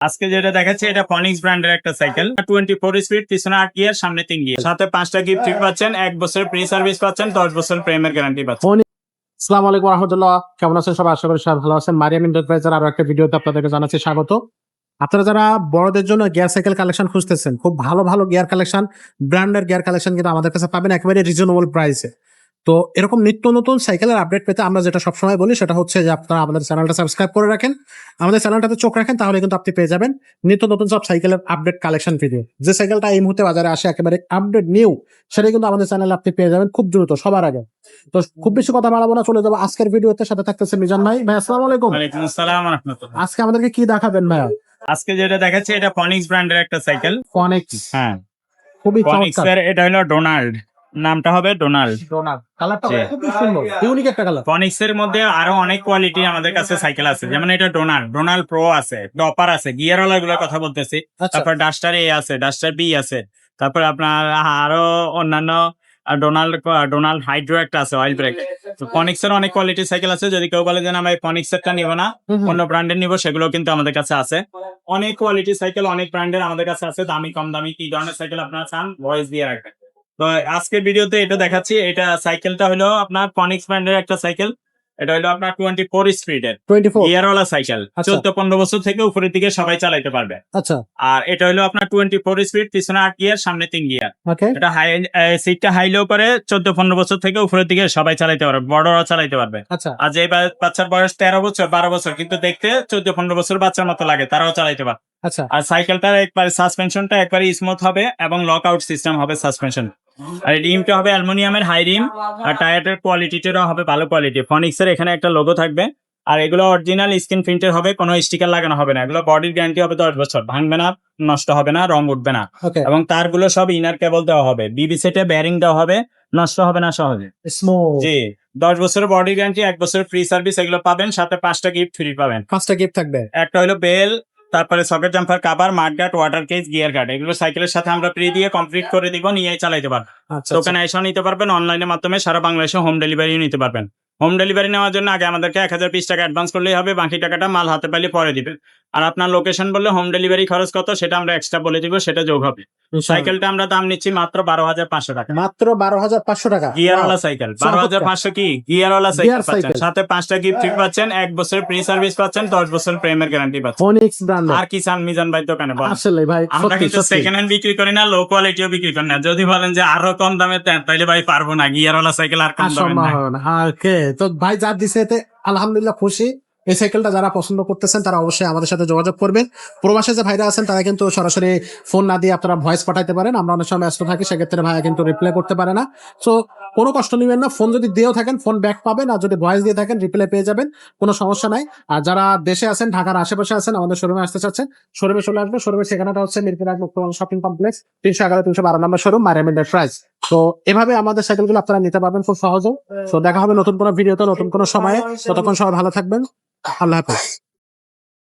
আজকে যেটা দেখাচ্ছি এটা ফনিক্স ব্র্যান্ডের একটা সাইকেল 24 স্পিড, পিছনে 8 গিয়ার, সামনে 3 গিয়ার, সাথে 5টা গিফট পাচ্ছেন, 1 বছরের ফ্রি সার্ভিস পাচ্ছেন, 10 বছর প্রেমের গ্যারান্টি পাচ্ছেন। আসসালামু আলাইকুম রহমতুল্লাহ, কেমন আছেন সবাই? আশা করি সবাই ভালো আছেন। মারিয়াম এন্টারপ্রাইজের আরো একটা ভিডিওতে আপনাদেরকে জানাচ্ছি স্বাগত। আপনারা যারা বড়দের জন্য গিয়ার সাইকেল কালেকশন খুঁজতেছেন, খুব ভালো ভালো গিয়ার কালেকশন, ব্র্যান্ডের গিয়ার কালেকশন কিন্তু আমাদের কাছে পাবেন একেবারে রিজনেবল প্রাইসে। তো এরকম নিত্য নতুন সাইকেলের আপডেট পেতে আমরা যেটা সবসময় বলি সেটা হচ্ছে যে আপনারা আমাদের চ্যানেলটা সাবস্ক্রাইব করে রাখেন, আমাদের চ্যানেলটাতে চোখ রাখেন, তাহলে কিন্তু আপনি পেয়ে যাবেন নিত্য নতুন সব সাইকেলের আপডেট কালেকশন ভিডিও। যে সাইকেলটা এই মুহূর্তে বাজারে আসে একেবারে আপডেট নিউ, সেটাই কিন্তু আমাদের চ্যানেলে আপনি পেয়ে যাবেন খুব দ্রুত, সবার আগে। তো খুব বেশি কথা বাড়াবো না, চলে যাবো আজকের ভিডিওতে। সাথে থাকতেছে মিজান ভাই। ভাই আসসালামু আলাইকুম। ওয়ালাইকুম আসসালাম ওয়া রাহমাতুল্লাহ। আজকে আমাদেরকে কি দেখাবেন ভাইয়া? আজকে যেটা দেখাচ্ছি এটা ফনিক্স ব্র্যান্ডের একটা সাইকেল। ফনিক্স, হ্যাঁ, খুবই ফনিক্স চমৎকার। এর এটা হলো ডোনাল্ড, নামটা হবে ডোনাল্ড। কালারটা জি। খুবই সুন্দর, ইউনিক একটা কালার। ফনিক্স এর মধ্যে আরো অনেক কোয়ালিটি আমাদের কাছে সাইকেল আছে, যেমন এটা ডোনাল্ড প্রো আছে, টপার আছে, গিয়ার ওয়ালা গুলোর কথা বলতেছি। আচ্ছা। তারপর ডাস্টার এ আছে, ডাস্টার বি আছে, তারপর আপনার আরো অন্যান্য ডোনাল্ড হাইড্রো একটা আছে, অয়েল ব্রেক। তো ফনিক্স এর অনেক কোয়ালিটি সাইকেল আছে। যদি কেউ বলে যে না ভাই ফনিক্স এরটা নিব না, অন্য ব্র্যান্ডের নিব, সেগুলো কিন্তু আমাদের কাছে আছে। অনেক কোয়ালিটি সাইকেল, অনেক ব্র্যান্ডের আমাদের কাছে আছে, দামি কম দামি, কি ধরনের সাইকেল আপনারা চান ভয়েস দিয়ে রাখবেন। তো আজকের ভিডিওতে এটা দেখাচ্ছি। এটা সাইকেলটা হলো আপনার ফনিক্স ব্র্যান্ডের একটা সাইকেল। এটা হলো আপনার 24 স্পিডের 24। গিয়ারওয়ালা সাইকেল। আচ্ছা। 14-15 বছর থেকে উপরের দিকে সবাই চালাইতে পারবে। আচ্ছা, আর এটা হলো আপনার 24 স্পিড, পিছনে 8 গিয়ার, সামনে 3 গিয়ার। ওকে। এটা সিটটা হাই লো করে 14-15 বছর থেকে উপরের দিকে সবাই চালাইতে পারবে, বড়রা চালাইতে পারবে। আচ্ছা, আর যে বাচ্চার বয়স 13 বছর 12 বছর কিন্তু দেখতে 14-15 বছর বাচ্চার মতো লাগে, তারাও চালাইতে পারবে। আচ্ছা, আর সাইকেলটার একবারে সাসপেনশনটা একবারে স্মুথ হবে এবং লক আউট সিস্টেম হবে সাসপেনশন। আর রিমটা হবে অ্যালুমিনিয়ামের হাই রিম। আর টায়ারের কোয়ালিটিটাও হবে ভালো কোয়ালিটি। ফনিক্স এর এখানে একটা লোগো থাকবে। আর এগুলো অরিজিনাল স্ক্রিন প্রিন্টের হবে, কোনো স্টিকার লাগানো হবে না। এগুলো বডির গ্যারান্টি হবে 10 বছর, ভাঙবে না, নষ্ট হবে না, রং উঠবে না। ওকে। এবং তারগুলো সব ইনার কেবল দেওয়া হবে, বিবি সেটে বেয়ারিং দেওয়া হবে, নষ্ট হবে না সহজে। স্মুথ। জি, 10 বছরের বডি গ্যারান্টি, 1 বছরের ফ্রি সার্ভিস, এগুলো পাবেন। সাথে 5টা গিফট ফ্রি পাবেন। 5টা গিফট থাকবে। একটা হলো বেল, তারপরে socket jumper cover, mudguard, water case, gear guard. এগুলো সাইকেলের সাথে আমরা ফ্রি দিয়ে কমপ্লিট করে দিব, নিয়ে চালাইতে পারবেন। আচ্ছা, দোকানে এসেও নিতে পারবেন, অনলাইনের মাধ্যমে সারা বাংলাদেশে হোম ডেলিভারিও নিতে পারবেন। হোম ডেলিভারি নেওয়ার জন্য আগে আমাদেরকে 1020 টাকা অ্যাডভান্স করলেই হবে, বাকি টাকাটা মাল হাতে পাইলে পরে দিবেন। আর আপনার লোকেশন বললে হোম ডেলিভারি খরচ কত সেটা আমরা এক্সট্রা বলে দিব, সেটা যোগ হবে। সাইকেলটা আমরা দাম নিচ্ছি মাত্র 12,500 টাকা। মাত্র 12,500 টাকা। গিয়ারওয়ালা সাইকেল 12,500 কি গিয়ারওয়ালা সাইকেল পাচ্ছেন, সাথে 5টা গিফট পাচ্ছেন, 1 বছর ফ্রি সার্ভিস পাচ্ছেন, 10 বছর প্রেমের গ্যারান্টি পাচ্ছেন। ফনিক্স ব্র্যান্ড। আর কি চান মিজান ভাই দোকানে বলেন? আসলে ভাই আমরা সত্যি কিন্তু সত্যি সেকেন্ড হ্যান্ড বিক্রি করি না, লো কোয়ালিটিও বিক্রি করি না। যদি বলেন যে আরো কম দামে দেন তাইলে ভাই পারবো না, গিয়ারওয়ালা সাইকেল আর কম দামে সম্ভব না। হবে না। ওকে, তো ভাই যা দিছে এতে আলহামদুলিল্লাহ খুশি। এই সাইকেলটা যারা পছন্দ করতেছেন তারা অবশ্যই আমাদের সাথে যোগাযোগ করবেন। প্রবাসে যে ভাইরা আছেন তারা কিন্তু সরাসরি ফোন না দিয়ে আপনারা ভয়েস পাঠাইতে পারেন। আমরা অনেক সময় ব্যস্ত থাকি, সেক্ষেত্রে ভাইয়া কিন্তু রিপ্লাই করতে পারে না। সো কোনো কষ্ট নেবেন না, ফোন যদি দিয়েও থাকেন ফোন ব্যাক পাবেন, আর যদি ভয়েস দিয়ে থাকেন রিপ্লাই পেয়ে যাবেন, কোনো সমস্যা নাই। আর যারা দেশে আছেন, ঢাকার আশেপাশে আছেন, আমাদের শোরুমে আসতে চাচ্ছেন, শোরুমে চলে আসবেন। শোরুমের ঠিকানাটা হচ্ছে মিরপুর এক মুক্তমল শপিং কমপ্লেক্স, 311-312 নম্বর শোরুম, মারিয়াম এন্টারপ্রাইজ। তো এভাবে আমাদের সাইকেলগুলো আপনারা নিতে পারবেন খুব সহজে। তো দেখা হবে নতুন কোনো ভিডিওতে, নতুন কোনো সময়ে। ততক্ষণ সবাই ভালো থাকবেন। আল্লাহ হাফেজ।